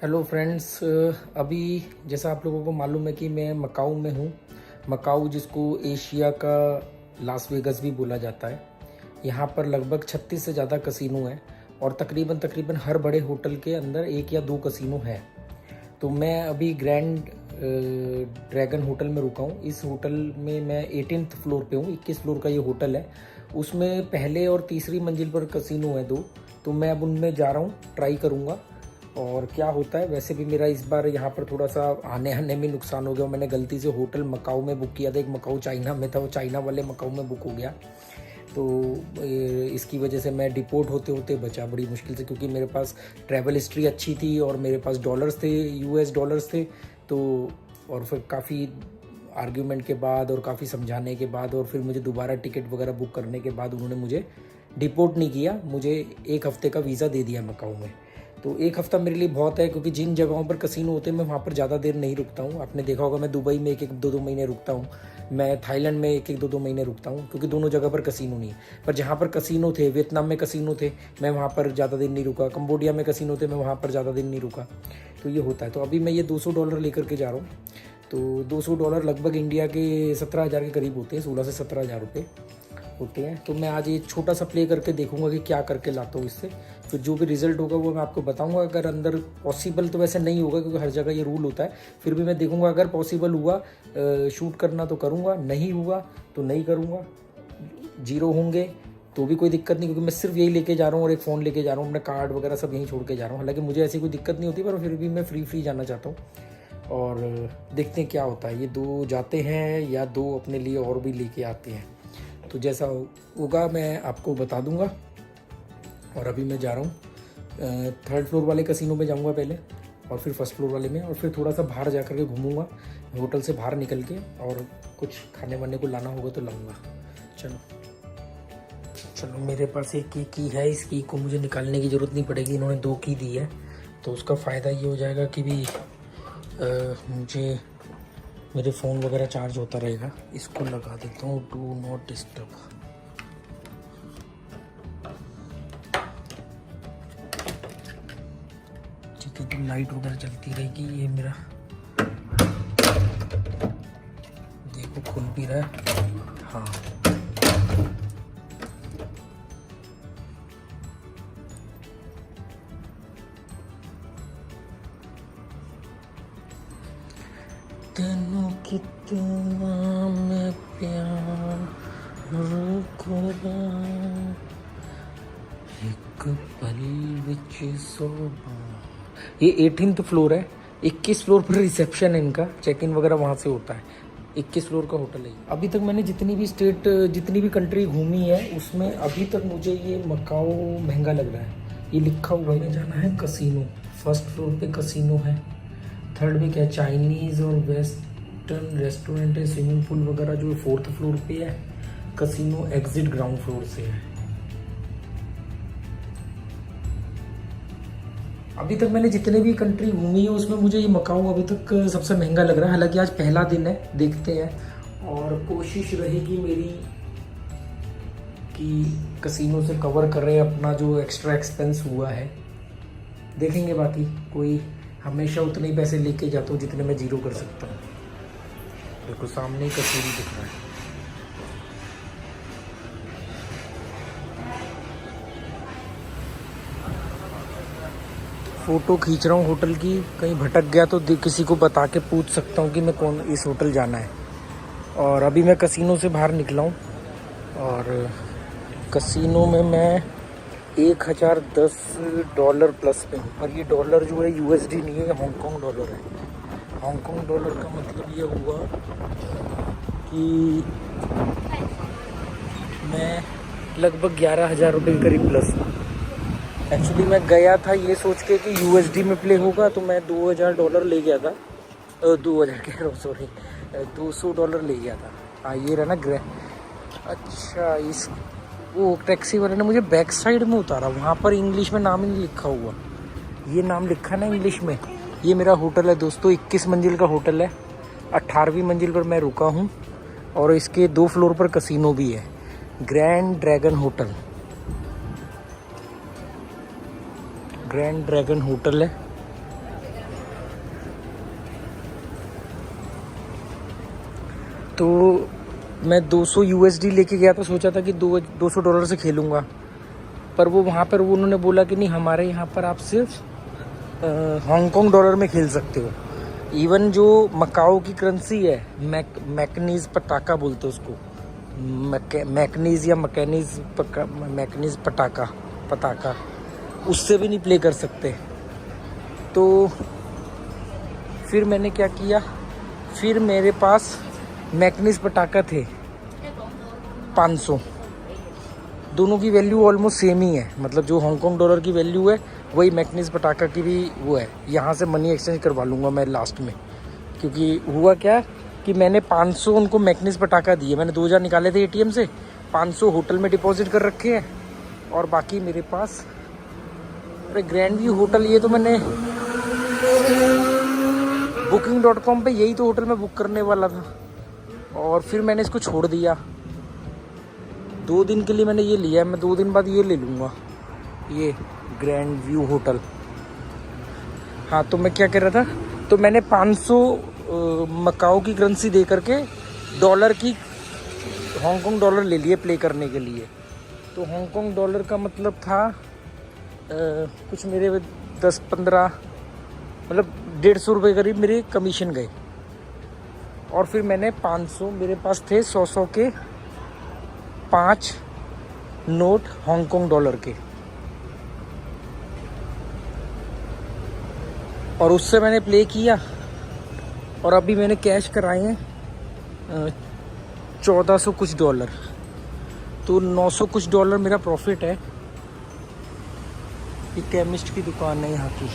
Hello friends, अभी जैसा आप लोगों को मालूम है कि मैं मकाऊ में हूँ। मकाऊ जिसको एशिया का लास वेगस भी बोला जाता है। यहाँ पर लगभग 36 से ज़्यादा कसिनो हैं और तकरीबन हर बड़े होटल के अंदर एक या दो कसिनो है। तो मैं अभी ग्रैंड ड्रैगन होटल में रुका हूँ। इस होटल में मैं 18th फ्लोर पे हूँ। 21 फ्लोर का ये होटल है। उसमें पहले और तीसरी मंजिल पर कसिनो है दो। तो मैं अब उनमें जा रहा हूँ, ट्राई करूँगा और क्या होता है। वैसे भी मेरा इस बार यहाँ पर थोड़ा सा आने में नुकसान हो गया। मैंने गलती से होटल मकाऊ में बुक किया था। एक मकाऊ चाइना में था, वो चाइना वाले मकाऊ में बुक हो गया। तो इसकी वजह से मैं डिपोर्ट होते होते बचा बड़ी मुश्किल से, क्योंकि मेरे पास ट्रैवल हिस्ट्री अच्छी थी और मेरे पास डॉलर्स थे, यूएस डॉलर्स थे। तो और फिर काफ़ी आर्ग्यूमेंट के बाद और काफ़ी समझाने के बाद और फिर मुझे दोबारा टिकट वगैरह बुक करने के बाद उन्होंने मुझे डिपोर्ट नहीं किया। मुझे 1 हफ़्ते का वीज़ा दे दिया मकाऊ में। तो 1 हफ़्ता मेरे लिए बहुत है, क्योंकि जिन जगहों पर कसिनो होते हैं मैं वहाँ पर ज़्यादा देर नहीं रुकता हूँ। आपने देखा होगा मैं दुबई में 1-1, 2-2 महीने रुकता हूँ। मैं थाईलैंड में 1-1, 2-2 महीने रुकता हूँ, क्योंकि दोनों जगह पर कसिनो नहीं है। पर जहाँ पर कसिनो थे, वियतनाम में कसिनो थे, मैं वहाँ पर ज़्यादा दिन नहीं रुका। कंबोडिया में कसिनो थे, मैं वहाँ पर ज़्यादा दिन नहीं रुका। तो ये होता है। तो अभी मैं ये $200 लेकर के जा रहा हूँ। तो $200 लगभग इंडिया के 17,000 के करीब होते हैं, 16 से 17,000 रुपये होते हैं। तो मैं आज ये छोटा सा प्ले करके देखूंगा कि क्या करके लाता हूँ इससे। फिर जो भी रिजल्ट होगा वो मैं आपको बताऊंगा। अगर अंदर पॉसिबल तो वैसे नहीं होगा, क्योंकि हर जगह ये रूल होता है। फिर भी मैं देखूंगा, अगर पॉसिबल हुआ शूट करना तो करूंगा, नहीं हुआ तो नहीं करूंगा। 0 होंगे तो भी कोई दिक्कत नहीं, क्योंकि मैं सिर्फ यही लेके जा रहा हूँ और एक फ़ोन लेके जा रहा हूँ। अपना कार्ड वगैरह सब यहीं छोड़ के जा रहा हूँ। हालांकि मुझे ऐसी कोई दिक्कत नहीं होती, पर फिर भी मैं फ्री जाना चाहता हूँ। और देखते हैं क्या होता है। ये 2 जाते हैं या 2 अपने लिए और भी लेके आते हैं। तो जैसा होगा मैं आपको बता दूंगा। और अभी मैं जा रहा हूँ 3rd फ्लोर वाले कसिनो में जाऊँगा पहले, और फिर 1st फ्लोर वाले में, और फिर थोड़ा सा बाहर जा कर के घूमूंगा होटल से बाहर निकल के, और कुछ खाने वाने को लाना होगा तो लाऊंगा। चलो मेरे पास एक की है। इस की को मुझे निकालने की ज़रूरत नहीं पड़ेगी। इन्होंने 2 की दी है, तो उसका फ़ायदा ये हो जाएगा कि भी मुझे मेरे फ़ोन वगैरह चार्ज होता रहेगा। इसको लगा देता हूँ डू नॉट डिस्टर्ब। ठीक है, तो लाइट वगैरह चलती रहेगी। ये मेरा देखो खुल भी रहा है। हाँ, तेनू कितना मैं प्यार करा, एक पल विच सोबा। ये 18th फ्लोर है। 21 फ्लोर पर रिसेप्शन है इनका, चेक इन वगैरह वहाँ से होता है। 21 फ्लोर का होटल है। अभी तक मैंने जितनी भी कंट्री घूमी है, उसमें अभी तक मुझे ये मकाऊ महंगा लग रहा है। ये लिखा हुआ है जाना है कसिनो। 1st फ्लोर पे कसिनो है। 3rd में क्या, चाइनीज़ और वेस्टर्न रेस्टोरेंट है, स्विमिंग पूल वगैरह जो 4th फ्लोर पे है। कसिनो एग्जिट ग्राउंड फ्लोर से है। अभी तक मैंने जितने भी कंट्री घूमी है उसमें मुझे ये मकाऊ अभी तक सबसे महंगा लग रहा है। हालांकि आज पहला दिन है, देखते हैं। और कोशिश रहेगी मेरी कि कसिनो से कवर कर रहे हैं अपना जो एक्स्ट्रा एक्सपेंस हुआ है। देखेंगे। बाकी कोई हमेशा उतने ही पैसे लेके जाता हूँ जितने मैं 0 कर सकता हूँ। देखो सामने ही कसूरी दिख रहा है। फ़ोटो खींच रहा हूँ होटल की। कहीं भटक गया तो किसी को बता के पूछ सकता हूँ कि मैं कौन इस होटल जाना है। और अभी मैं कसिनो से बाहर निकला हूँ, और कसिनो में मैं $1,010 प्लस पे हूँ। पर ये डॉलर जो है यूएसडी नहीं है, हांगकांग डॉलर है। हांगकांग डॉलर का मतलब ये हुआ कि मैं लगभग 11,000 रुपये के करीब प्लस हूँ। एक्चुअली मैं गया था ये सोच के कि यूएसडी में प्ले होगा, तो मैं $2,000 ले गया था। 2,000 कह रहा हूँ, सॉरी, $200 ले गया था। हाँ, ये रहा ना अच्छा, इस वो टैक्सी वाले ने मुझे बैक साइड में उतारा। वहाँ पर इंग्लिश में नाम ही नहीं लिखा हुआ। ये नाम लिखा ना इंग्लिश में। ये मेरा होटल है दोस्तों, 21 मंजिल का होटल है। 18वीं मंजिल पर मैं रुका हूँ, और इसके 2 फ्लोर पर कसिनो भी है। Grand dragon hotel, grand dragon hotel है। तो मैं 200 USD लेके गया था, सोचा था कि $200 से खेलूँगा, पर वो वहाँ पर वो उन्होंने बोला कि नहीं, हमारे यहाँ पर आप सिर्फ हांगकांग डॉलर में खेल सकते हो। इवन जो मकाओ की करेंसी है, मैकनीज पटाका बोलते हैं उसको, मैकनीज या मैकनीज पटाका, उससे भी नहीं प्ले कर सकते। तो फिर मैंने क्या किया, फिर मेरे पास मैकनीज पटाका थे 500, दोनों की वैल्यू ऑलमोस्ट सेम ही है, मतलब जो हांगकांग डॉलर की वैल्यू है वही मैकनीज पटाका की भी वो है। यहाँ से मनी एक्सचेंज करवा लूँगा मैं लास्ट में, क्योंकि हुआ क्या कि मैंने 500 उनको मैकनीज पटाका दिए, मैंने 2000 निकाले थे ATM से, 500 होटल में डिपॉजिट कर रखे हैं, और बाकी मेरे पास अरे ग्रैंड व्यू होटल, ये तो मैंने booking.com पे यही तो होटल में बुक करने वाला था, और फिर मैंने इसको छोड़ दिया। 2 दिन के लिए मैंने ये लिया है, मैं 2 दिन बाद ये ले लूँगा, ये ग्रैंड व्यू होटल। हाँ, तो मैं क्या कर रहा था, तो मैंने 500 मकाओ की करेंसी दे करके डॉलर की हांगकांग डॉलर ले लिए प्ले करने के लिए। तो हांगकांग डॉलर का मतलब था कुछ मेरे 10-15 मतलब 150 रुपये करीब मेरे कमीशन गए। और फिर मैंने 500, मेरे पास थे 100 के 5 नोट हांगकांग डॉलर के, और उससे मैंने प्ले किया, और अभी मैंने कैश कराए हैं 1400 कुछ डॉलर, तो 900 कुछ डॉलर मेरा प्रॉफिट है। ये केमिस्ट की दुकान है यहाँ की,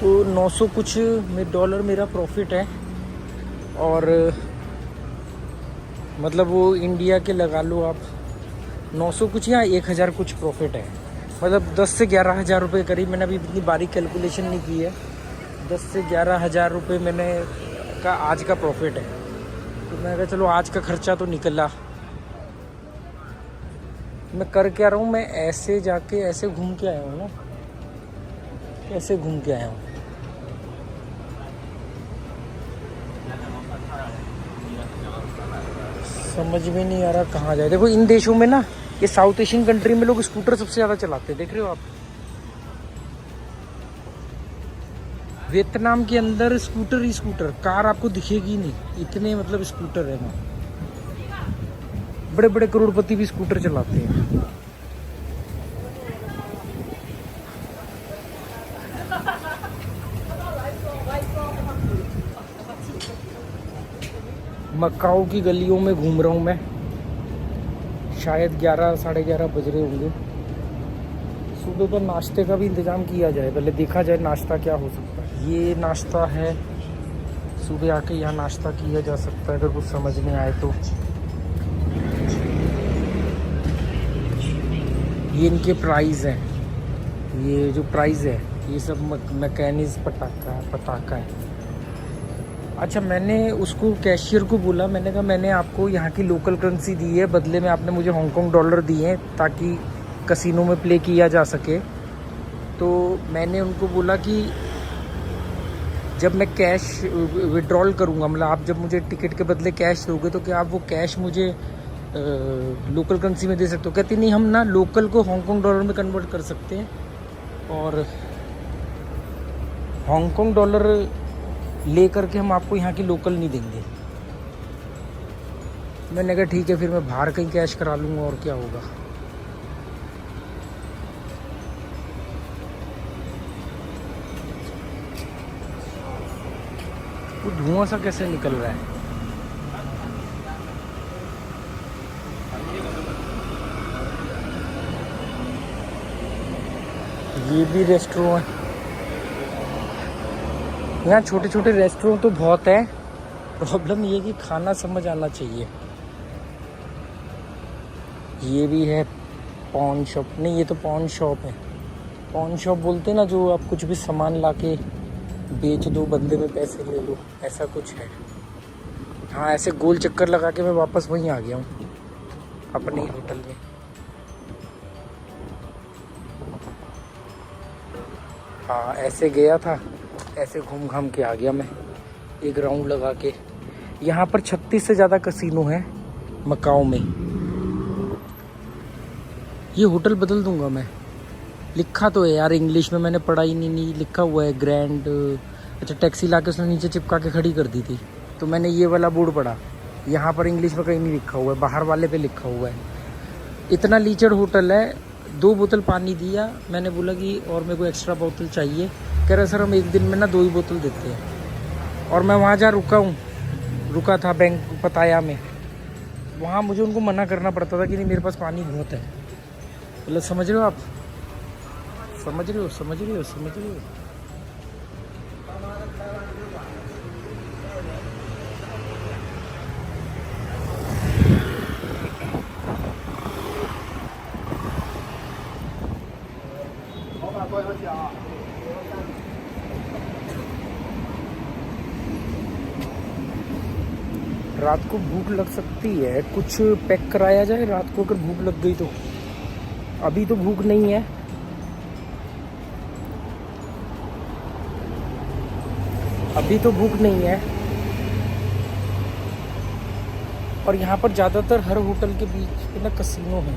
तो 900 कुछ डॉलर मेरा प्रॉफिट है। और मतलब वो इंडिया के लगा लो आप 900 कुछ या 1000 कुछ प्रॉफिट है, मतलब 10 से 11 हज़ार रुपये करीब। मैंने अभी इतनी बारीक कैलकुलेशन नहीं की है, 10 से 11 हज़ार रुपये मैंने का आज का प्रॉफिट है। तो मैं कहा चलो आज का खर्चा तो निकला। मैं कर क्या रहा हूँ, मैं ऐसे जाके ऐसे घूम के आया हूँ ना, ऐसे घूम के आया हूँ। समझ में नहीं आ रहा कहाँ जाए। देखो इन देशों में ना, ये साउथ एशियन कंट्री में लोग स्कूटर सबसे ज़्यादा चलाते हैं, देख रहे हो आप। वियतनाम के अंदर स्कूटर ही स्कूटर, कार आपको दिखेगी नहीं, इतने मतलब स्कूटर है वहाँ। बड़े बड़े करोड़पति भी स्कूटर चलाते हैं। मकाओ की गलियों में घूम रहा हूँ मैं, शायद 11 साढ़े 11 बज रहे होंगे। सुबह पर नाश्ते का भी इंतज़ाम किया जाए, पहले देखा जाए नाश्ता क्या हो सकता है। ये नाश्ता है, सुबह आके यहाँ नाश्ता किया जा सकता है अगर कुछ समझ में आए तो। ये इनके प्राइस हैं, ये जो प्राइस है ये सब मैकनीज पटाका है। अच्छा, मैंने उसको कैशियर को बोला, मैंने कहा मैंने आपको यहाँ की लोकल करेंसी दी है, बदले में आपने मुझे हांगकांग डॉलर दिए हैं ताकि कसिनो में प्ले किया जा सके। तो मैंने उनको बोला कि जब मैं कैश विड्रॉल करूँगा, मतलब आप जब मुझे टिकट के बदले कैश दोगे तो क्या आप वो कैश मुझे लोकल करेंसी में दे सकते हो? कहती नहीं, हम ना लोकल को हांगकांग डॉलर में कन्वर्ट कर सकते हैं, और हांगकांग डॉलर ले करके हम आपको यहाँ की लोकल नहीं देंगे। मैंने कहा ठीक है, फिर मैं बाहर कहीं कैश करा लूँगा, और क्या होगा। वो धुआं सा कैसे निकल रहा है। ये भी रेस्टोरेंट, यहाँ छोटे छोटे रेस्टोरेंट तो बहुत है, प्रॉब्लम ये कि खाना समझ आना चाहिए। ये भी है पॉन शॉप, नहीं ये तो पॉन शॉप है। पॉन शॉप बोलते हैं ना, जो आप कुछ भी सामान लाके बेच दो, बदले में पैसे ले लो, ऐसा कुछ है। हाँ, ऐसे गोल चक्कर लगा के मैं वापस वहीं आ गया हूँ अपने होटल में। हाँ, ऐसे गया था, ऐसे घूम घाम के आ गया मैं, एक राउंड लगा के। यहाँ पर 36 से ज़्यादा कसिनो हैं मकाओ में। ये होटल बदल दूंगा मैं, लिखा तो है यार इंग्लिश में, मैंने पढ़ा ही नहीं लिखा हुआ है ग्रैंड। अच्छा, टैक्सी ला के उसने नीचे चिपका के खड़ी कर दी थी, तो मैंने ये वाला बोर्ड पढ़ा। यहाँ पर इंग्लिश में कहीं नहीं लिखा हुआ है, बाहर वाले पे लिखा हुआ है। इतना लीचड़ होटल है। 2 बोतल पानी दिया, मैंने बोला कि और मेरे को एक्स्ट्रा बोतल चाहिए। कह रहे सर हम एक दिन में ना 2 ही बोतल देते हैं। और मैं वहाँ जहाँ रुका था बैंक पताया में, वहाँ मुझे उनको मना करना पड़ता था कि नहीं मेरे पास पानी बहुत है। मतलब समझ रहे हो आप, समझ रहे हो। रात को भूख लग सकती है, कुछ पैक कराया जाए रात को अगर भूख लग गई तो। अभी तो भूख नहीं है। और यहाँ पर ज़्यादातर हर होटल के बीच में ना कसिनो है।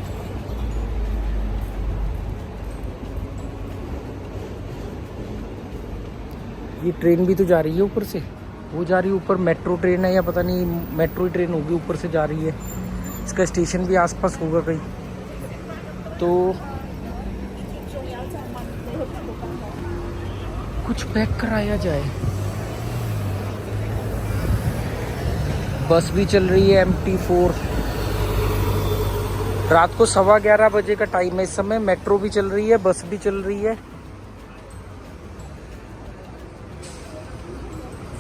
ये ट्रेन भी तो जा रही है ऊपर से, वो जा रही है ऊपर। मेट्रो ट्रेन है या पता नहीं, मेट्रो ही ट्रेन होगी, ऊपर से जा रही है। इसका स्टेशन भी आसपास होगा कहीं। तो कुछ पैक कराया जाए। बस भी चल रही है MT4। रात को 11:15 बजे का टाइम है इस समय। मेट्रो भी चल रही है, बस भी चल रही है।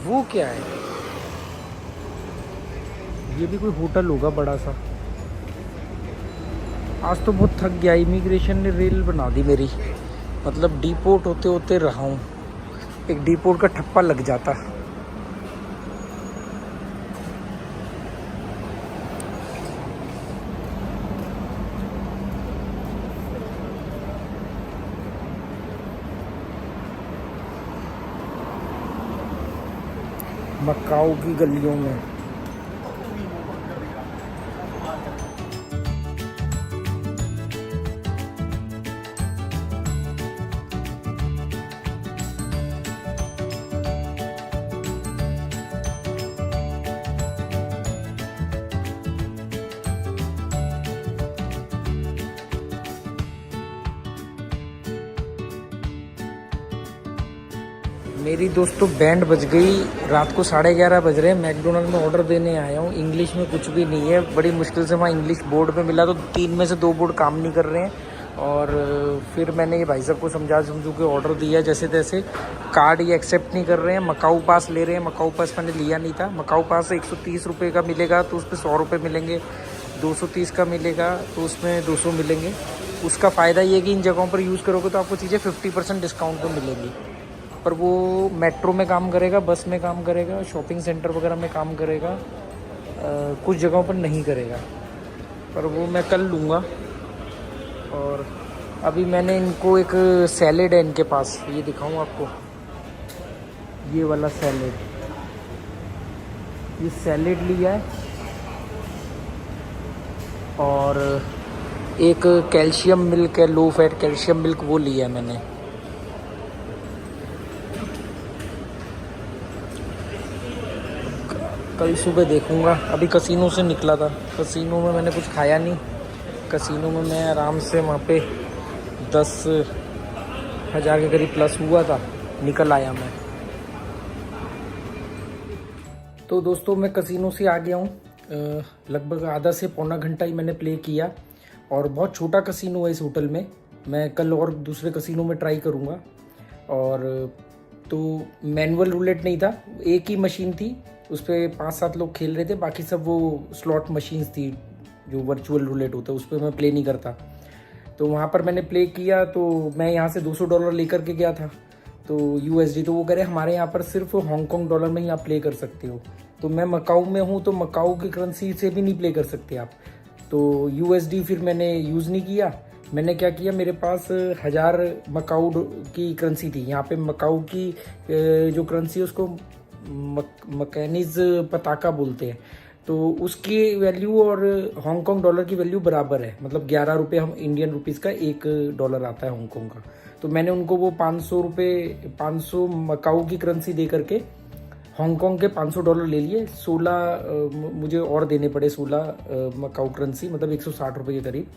वो क्या है? ये भी कोई होटल होगा बड़ा सा। आज तो बहुत थक गया। इमिग्रेशन ने रेल बना दी मेरी, मतलब डिपोर्ट होते होते रहा हूँ। एक डिपोर्ट का ठप्पा लग जाता। मकाओ की गलियों में मेरी दोस्तों बैंड बज गई। रात को 11:30 बज रहे हैं। मैकडोनल्ड में ऑर्डर देने आया हूँ। इंग्लिश में कुछ भी नहीं है। बड़ी मुश्किल से वहाँ इंग्लिश बोर्ड पे मिला, तो 3 में से 2 बोर्ड काम नहीं कर रहे हैं। और फिर मैंने ये भाई साहब को समझू के ऑर्डर दिया जैसे तैसे। कार्ड ये एक्सेप्ट नहीं कर रहे हैं। मकाऊ पास ले रहे हैं। मकाऊ पास मैंने लिया नहीं था। मकाऊ पास 130 रुपये का मिलेगा, तो उस पर 100 रुपये मिलेंगे। 230 का मिलेगा तो उसमें 200 मिलेंगे। उसका फ़ायदा ये है कि इन जगहों पर यूज़ करोगे तो आपको चीज़ें 50% डिस्काउंट पर मिलेंगी। पर वो मेट्रो में काम करेगा, बस में काम करेगा, शॉपिंग सेंटर वगैरह में काम करेगा, कुछ जगहों पर नहीं करेगा। पर वो मैं कल लूँगा। और अभी मैंने इनको एक सैलेड है इनके पास, ये दिखाऊँ आपको। ये वाला सैलेड, ये सैलेड लिया है। और एक कैल्शियम मिल्क है, लो फैट कैल्शियम मिल्क, वो लिया है मैंने। कल सुबह देखूंगा। अभी कसिनो से निकला था। कसिनो में मैंने कुछ खाया नहीं। कसिनो में मैं आराम से वहाँ पे 10,000 के करीब प्लस हुआ था, निकल आया मैं। तो दोस्तों मैं कसिनो से आ गया हूँ। लगभग आधा से पौना घंटा ही मैंने प्ले किया। और बहुत छोटा कसिनो है इस होटल में। मैं कल और दूसरे कसिनो में ट्राई करूँगा। और तो मैनुअल रूलेट नहीं था, एक ही मशीन थी, उस पर 5-7 लोग खेल रहे थे। बाकी सब वो स्लॉट मशीन्स थी जो वर्चुअल रूलेट होता है, उस पर मैं प्ले नहीं करता। तो वहाँ पर मैंने प्ले किया। तो मैं यहाँ से $200 लेकर के गया था, तो USD। तो वो कह रहे हमारे यहाँ पर सिर्फ हांगकॉन्ग डॉलर में ही आप प्ले कर सकते हो। तो मैं मकाऊ में हूँ, तो मकाऊ की करेंसी से भी नहीं प्ले कर सकते आप। तो USD फिर मैंने यूज़ नहीं किया। मैंने क्या किया, मेरे पास 1000 मकाऊ की करेंसी थी। यहाँ पे मकाऊ की जो करेंसी है उसको मकैनिज पताका बोलते हैं, तो उसकी वैल्यू और हांगकांग डॉलर की वैल्यू बराबर है। मतलब 11 रुपये हम इंडियन रुपीज़ का $1 आता है हांगकांग का। तो मैंने उनको वो 500 रुपये 500 मकाऊ की करेंसी दे करके हांगकांग के $500 ले लिए। 16 मुझे और देने पड़े, 16 मकाऊ करेंसी, मतलब 160 रुपये के करीब।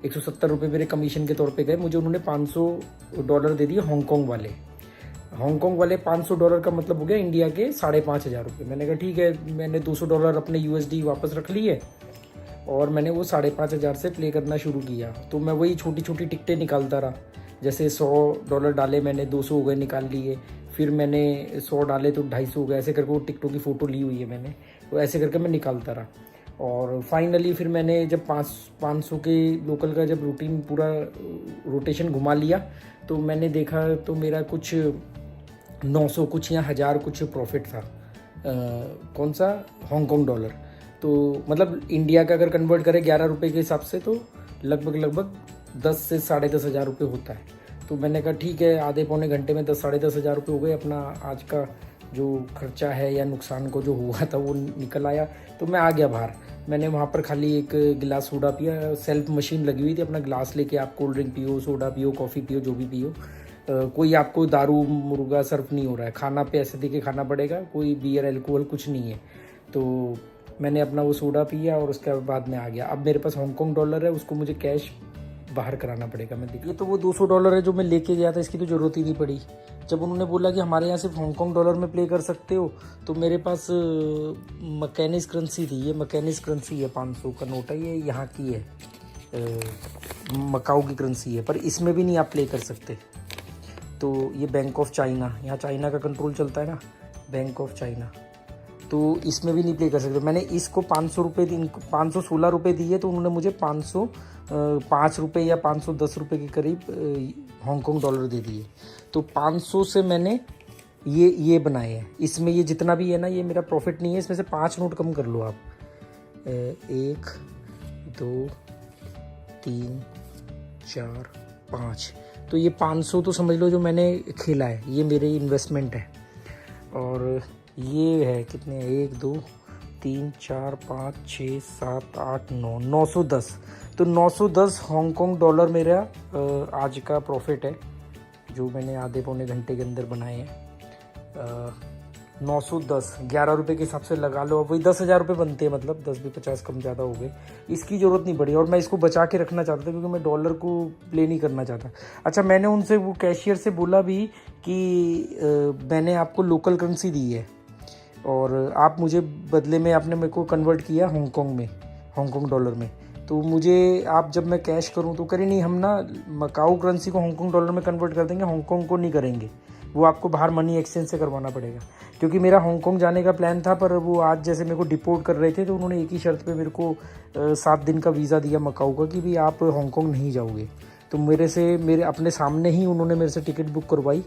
170 रुपये मेरे कमीशन के तौर पे गए। मुझे उन्होंने $500 दे दिए हांगकांग वाले। हांगकांग वाले $500 का मतलब हो गया इंडिया के 5,500 रुपये। मैंने कहा ठीक है, मैंने $200 अपने USD वापस रख लिए और मैंने वो 5,500 से प्ले करना शुरू किया। तो मैं वही छोटी छोटी टिकटें निकालता रहा। जैसे $100 डाले मैंने, 200 हो गए, निकाल लिए। फिर मैंने 100 डाले तो 250 हो गए। ऐसे करके वो टिकटों की फ़ोटो ली हुई है मैंने। तो ऐसे करके मैं निकालता रहा और फाइनली फिर मैंने जब 500 के लोकल का जब रूटीन पूरा रोटेशन घुमा लिया तो मैंने देखा तो मेरा कुछ 900 कुछ या 1000 कुछ प्रॉफिट था। कौन सा? Hong Kong dollar. तो मतलब इंडिया का अगर कन्वर्ट करें 11 रुपये के हिसाब से तो लगभग 10 से 10,500 रुपये होता है। तो मैंने कहा ठीक है, आधे पौने घंटे में 10-10,500 रुपये हो गए। अपना आज का जो खर्चा है या नुकसान को जो हुआ था वो निकल आया। तो मैं आ गया बाहर। मैंने वहाँ पर खाली एक गिलास सोडा पिया। सेल्फ मशीन लगी हुई थी, अपना गिलास लेके आप कोल्ड ड्रिंक पियो, सोडा पियो, कॉफ़ी पियो, जो भी पियो। कोई आपको दारू मुर्गा सर्व नहीं हो रहा है। खाना पे ऐसे देके खाना पड़ेगा, कोई बियर अल्कोहल कुछ नहीं है। तो मैंने अपना वो सोडा पिया और उसके बाद मैं आ गया। अब मेरे पास हांगकांग डॉलर है, उसको मुझे कैश बाहर कराना पड़ेगा। मैं देखिए, तो वो $200 है जो मैं लेके गया था, इसकी तो ज़रूरत ही नहीं पड़ी। जब उन्होंने बोला कि हमारे यहाँ सिर्फ हांगकांग डॉलर में प्ले कर सकते हो, तो मेरे पास मकैनिज करेंसी थी। ये मकैनिज करेंसी है, 500 का नोट है, ये यहाँ की है, मकाऊ की करेंसी है, पर इसमें भी नहीं आप प्ले कर सकते। तो ये बैंक ऑफ चाइना, यहाँ चाइना का कंट्रोल चलता है ना, बैंक ऑफ चाइना, तो इसमें भी नहीं प्ले कर सकते। मैंने इसको 500 रुपये 516 रुपये दिए, तो उन्होंने मुझे 505 रुपये या 510 रुपये के करीब हांगकांग डॉलर दे दिए। तो 500 से मैंने ये बनाए हैं। इसमें ये जितना भी है ना, ये मेरा प्रॉफिट नहीं है। इसमें से 5 नोट कम कर लो आप, 1 2 3 4 5। तो ये 500 तो समझ लो जो मैंने खेला है, ये मेरे इन्वेस्टमेंट है। और ये है कितने, 1 2 3 4 5 6 7 8 9 910। तो 910 हांगकांग डॉलर मेरा आज का प्रॉफिट है, जो मैंने आधे पौने घंटे के अंदर बनाए हैं। 910 11 रुपये के हिसाब से लगा लो, अब वही 10,000 रुपये बनते हैं। मतलब 10 भी 50 कम ज़्यादा हो गए। इसकी ज़रूरत नहीं पड़ी और मैं इसको बचा के रखना चाहता था क्योंकि मैं डॉलर को प्ले नहीं करना चाहता। अच्छा, मैंने उनसे, वो कैशियर से बोला भी कि मैंने आपको लोकल करेंसी दी है और आप मुझे बदले में आपने मेरे को कन्वर्ट किया हांगकांग डॉलर में। तो मुझे आप जब मैं कैश करूं तो करें नहीं, हम ना मकाऊ करेंसी को हांगकांग डॉलर में कन्वर्ट कर देंगे, हांगकांग को नहीं करेंगे। वो आपको बाहर मनी एक्सचेंज से करवाना पड़ेगा। क्योंकि मेरा हांगकांग जाने का प्लान था, पर वो आज जैसे मेरे को डिपोर्ट कर रहे थे तो उन्होंने एक ही शर्त पे मेरे को 7 दिन का वीज़ा दिया मकाऊ का कि भी आप हांगकांग नहीं जाओगे। तो मेरे अपने सामने ही उन्होंने मेरे से टिकट बुक करवाई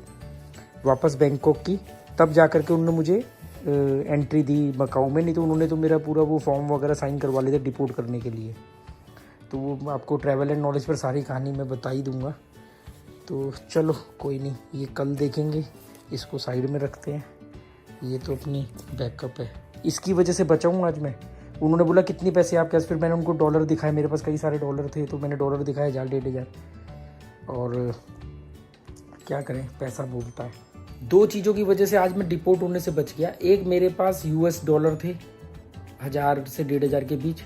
वापस बैंकॉक की, तब जा कर के उन्होंने मुझे एंट्री दी मकाऊ में। नहीं तो उन्होंने तो मेरा पूरा वो फॉर्म वगैरह साइन करवा लिए थे डिपोर्ट करने के लिए। तो वो आपको ट्रैवल एंड नॉलेज पर सारी कहानी मैं बता ही दूंगा। तो चलो कोई नहीं, ये कल देखेंगे, इसको साइड में रखते हैं। ये तो अपनी बैकअप है, इसकी वजह से बचाऊँ आज मैं। उन्होंने बोला कितने पैसे आपके पास, फिर मैंने उनको डॉलर दिखाए, मेरे पास कई सारे डॉलर थे तो मैंने डॉलर दिखाए 1000-1500। और क्या करें, पैसा बोलता है। 2 चीज़ों की वजह से आज मैं डिपोर्ट होने से बच गया। एक, मेरे पास US डॉलर थे 1000 से 1500 के बीच,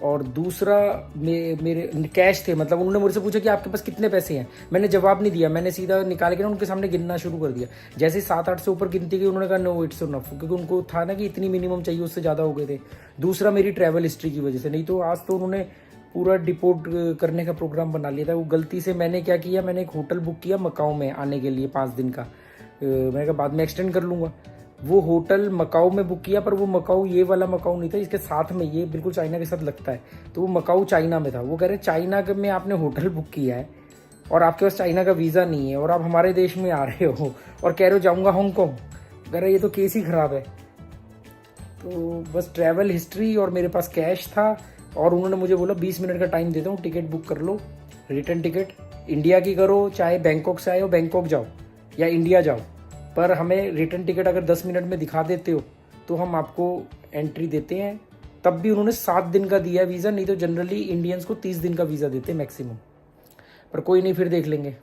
और दूसरा मेरे कैश थे। मतलब उन्होंने मुझसे पूछा कि आपके पास कितने पैसे हैं, मैंने जवाब नहीं दिया, मैंने सीधा निकाल के ना उनके सामने गिनना शुरू कर दिया। जैसे ही 7-8 से ऊपर गिनती गई, उन्होंने कहा नो इट्स इनफ, क्योंकि उनको था ना कि इतनी मिनिमम चाहिए, उससे ज़्यादा हो गए थे। दूसरा मेरी ट्रैवल हिस्ट्री की वजह से, नहीं तो आज तो उन्होंने पूरा डिपोर्ट करने का प्रोग्राम बना लिया था। वो गलती से मैंने क्या किया, मैंने एक होटल बुक किया मकाऊ में आने के लिए 5 दिन का। मैंने कहा बाद में एक्सटेंड कर लूँगा। वो होटल मकाऊ में बुक किया, पर वो मकाऊ ये वाला मकाऊ नहीं था, इसके साथ में ये बिल्कुल चाइना के साथ लगता है। तो वो मकाऊ चाइना में था। वो कह रहे चाइना में आपने होटल बुक किया है और आपके पास चाइना का वीज़ा नहीं है और आप हमारे देश में आ रहे हो और कह रहे हो जाऊँगा हांगकांग। कह रहे ये तो केस ही ख़राब है। तो बस ट्रैवल हिस्ट्री और मेरे पास कैश था, और उन्होंने मुझे बोला 20 मिनट का टाइम देता हूँ, टिकट बुक कर लो, रिटर्न टिकट इंडिया की करो, चाहे बैंकॉक से आए हो बैंकॉक जाओ या इंडिया जाओ, पर हमें रिटर्न टिकट अगर 10 मिनट में दिखा देते हो तो हम आपको एंट्री देते हैं। तब भी उन्होंने 7 दिन का दिया वीज़ा, नहीं तो जनरली इंडियंस को 30 दिन का वीज़ा देते हैं मैक्सिमम। पर कोई नहीं, फिर देख लेंगे।